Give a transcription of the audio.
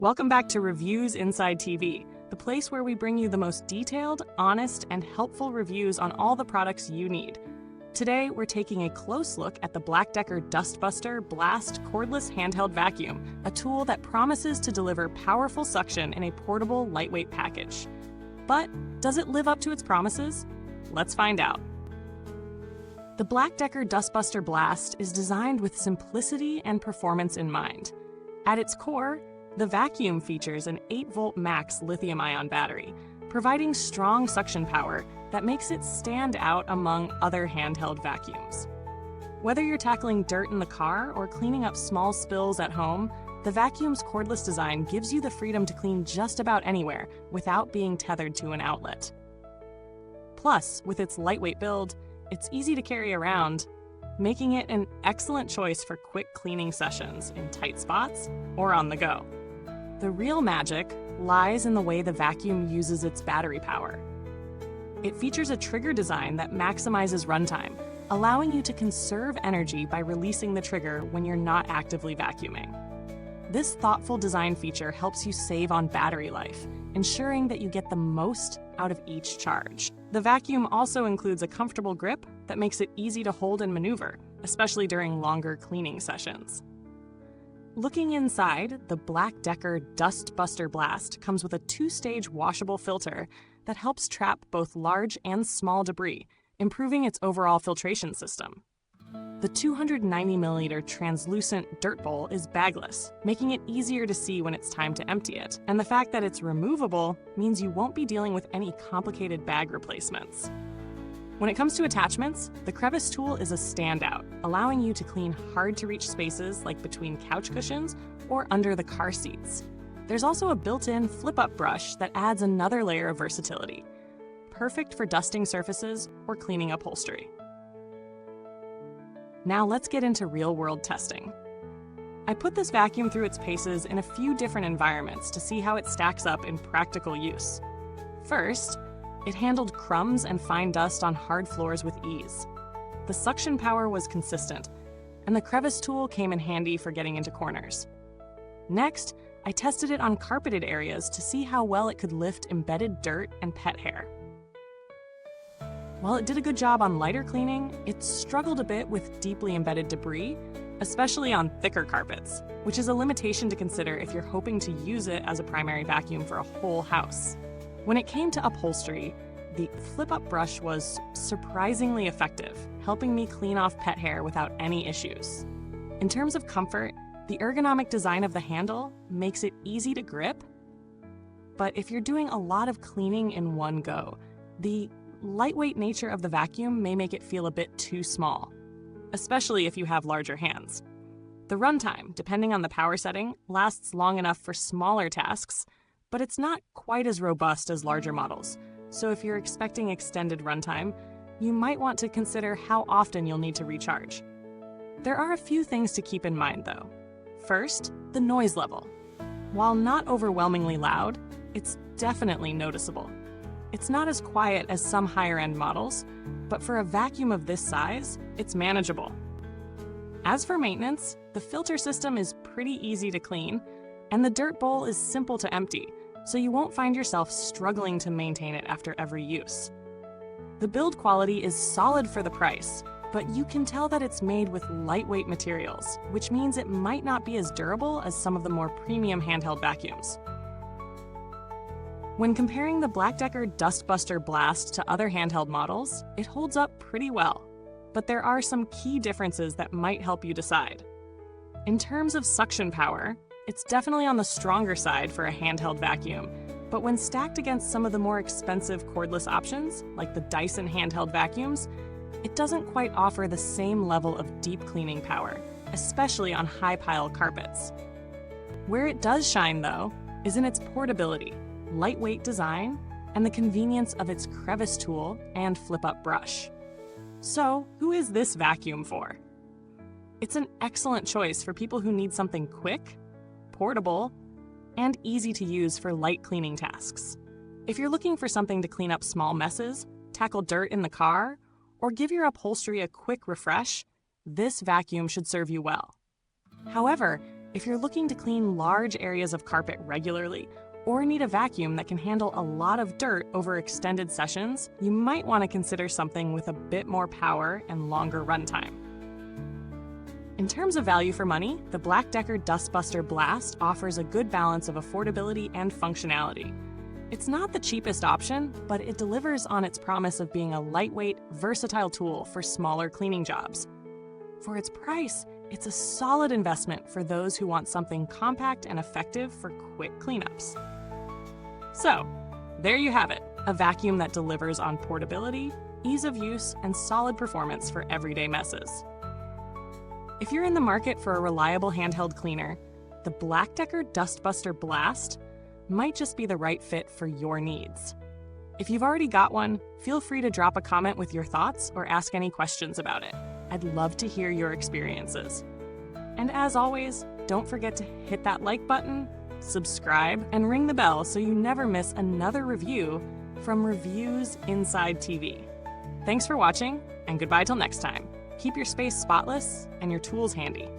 Welcome back to Reviewsinside TV, the place where we bring you the most detailed, honest, and helpful reviews on all the products you need. Today, we're taking a close look at the BLACK+DECKER dustbuster Blast Cordless Handheld Vacuum, a tool that promises to deliver powerful suction in a portable, lightweight package. But does it live up to its promises? Let's find out. The BLACK+DECKER dustbuster Blast is designed with simplicity and performance in mind. At its core, the vacuum features an 8-volt max lithium-ion battery, providing strong suction power that makes it stand out among other handheld vacuums. Whether you're tackling dirt in the car or cleaning up small spills at home, the vacuum's cordless design gives you the freedom to clean just about anywhere without being tethered to an outlet. Plus, with its lightweight build, it's easy to carry around, making it an excellent choice for quick cleaning sessions in tight spots or on the go. The real magic lies in the way the vacuum uses its battery power. It features a trigger design that maximizes runtime, allowing you to conserve energy by releasing the trigger when you're not actively vacuuming. This thoughtful design feature helps you save on battery life, ensuring that you get the most out of each charge. The vacuum also includes a comfortable grip that makes it easy to hold and maneuver, especially during longer cleaning sessions. Looking inside, the BLACK+DECKER dustbuster Blast comes with a 2-stage washable filter that helps trap both large and small debris, improving its overall filtration system. The 290ml translucent dirt bowl is bagless, making it easier to see when it's time to empty it, and the fact that it's removable means you won't be dealing with any complicated bag replacements. When it comes to attachments, the crevice tool is a standout, allowing you to clean hard-to-reach spaces like between couch cushions or under the car seats. There's also a built-in flip-up brush that adds another layer of versatility, perfect for dusting surfaces or cleaning upholstery. Now let's get into real-world testing. I put this vacuum through its paces in a few different environments to see how it stacks up in practical use. First, it handled crumbs and fine dust on hard floors with ease. The suction power was consistent, and the crevice tool came in handy for getting into corners. Next, I tested it on carpeted areas to see how well it could lift embedded dirt and pet hair. While it did a good job on lighter cleaning, it struggled a bit with deeply embedded debris, especially on thicker carpets, which is a limitation to consider if you're hoping to use it as a primary vacuum for a whole house. When it came to upholstery, the flip-up brush was surprisingly effective, helping me clean off pet hair without any issues. In terms of comfort, the ergonomic design of the handle makes it easy to grip, but if you're doing a lot of cleaning in one go, the lightweight nature of the vacuum may make it feel a bit too small, especially if you have larger hands. The runtime, depending on the power setting, lasts long enough for smaller tasks, but it's not quite as robust as larger models. So if you're expecting extended runtime, you might want to consider how often you'll need to recharge. There are a few things to keep in mind though. First, the noise level. While not overwhelmingly loud, it's definitely noticeable. It's not as quiet as some higher-end models, but for a vacuum of this size, it's manageable. As for maintenance, the filter system is pretty easy to clean, and the dirt bowl is simple to empty, so you won't find yourself struggling to maintain it after every use. The build quality is solid for the price, but you can tell that it's made with lightweight materials, which means it might not be as durable as some of the more premium handheld vacuums. When comparing the BLACK+DECKER dustbuster Blast to other handheld models, it holds up pretty well, but there are some key differences that might help you decide. In terms of suction power, it's definitely on the stronger side for a handheld vacuum, but when stacked against some of the more expensive cordless options, like the Dyson handheld vacuums, it doesn't quite offer the same level of deep cleaning power, especially on high-pile carpets. Where it does shine, though, is in its portability, lightweight design, and the convenience of its crevice tool and flip-up brush. So, who is this vacuum for? It's an excellent choice for people who need something quick, portable, and easy to use for light cleaning tasks. If you're looking for something to clean up small messes, tackle dirt in the car, or give your upholstery a quick refresh, this vacuum should serve you well. However, If you're looking to clean large areas of carpet regularly, or need a vacuum that can handle a lot of dirt over extended sessions, you might want to consider something with a bit more power and longer runtime. In terms of value for money, the BLACK+DECKER dustbuster Blast offers a good balance of affordability and functionality. It's not the cheapest option, but it delivers on its promise of being a lightweight, versatile tool for smaller cleaning jobs. For its price, it's a solid investment for those who want something compact and effective for quick cleanups. So, there you have it, a vacuum that delivers on portability, ease of use, and solid performance for everyday messes. If you're in the market for a reliable handheld cleaner, the BLACK+DECKER dustbuster Blast might just be the right fit for your needs. If you've already got one, feel free to drop a comment with your thoughts or ask any questions about it. I'd love to hear your experiences. And as always, don't forget to hit that like button, subscribe, and ring the bell so you never miss another review from Reviewsinside TV. Thanks for watching, and goodbye till next time. Keep your space spotless and your tools handy.